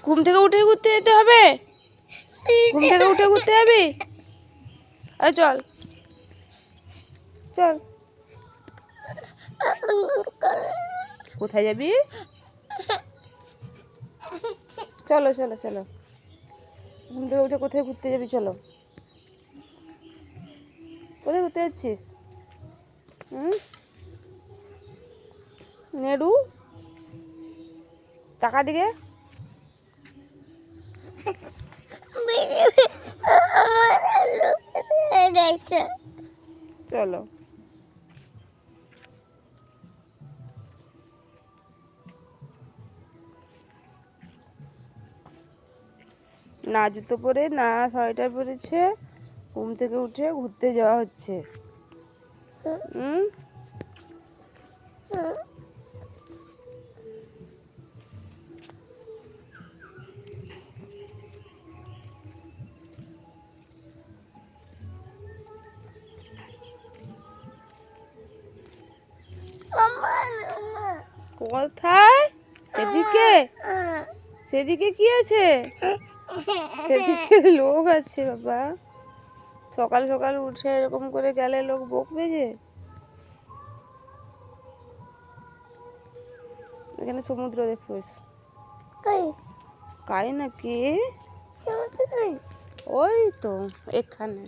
ঘুম থেকে উঠে ঘুরতে যেতে হবে। ঘুম থেকে উঠে ঘুরতে যাবি? আরে চল চল। কোথায় যাবি? চলো চলো চলো, ঘুম থেকে উঠে কোথায় ঘুরতে যাবি? চলো। কোথায় ঘুরতে যাচ্ছিস? নেড়ু টাকা দিকে। চলো। না জুতো পরে না সোয়েটার পরেছে, ঘুম থেকে উঠে ঘুরতে যাওয়া হচ্ছে। কোথায়? সেদিকে? সেদিকে কি আছে? সেদিকে লোক আছে বাবা। সকাল সকাল উঠে এরকম করে গেলে লোক বকবে যে। এখানে সমুদ্র দেখবো। কাই নাকি? ওই তো এখানে।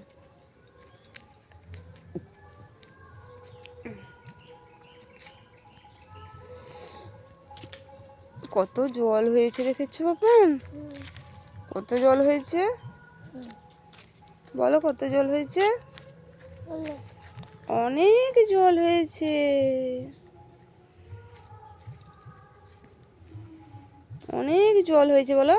কত জল হয়েছে দেখেছো বাবান? কত জল হয়েছে বলো, কত জল হয়েছে? অনেক জল হয়েছে, অনেক জল হয়েছে বলো।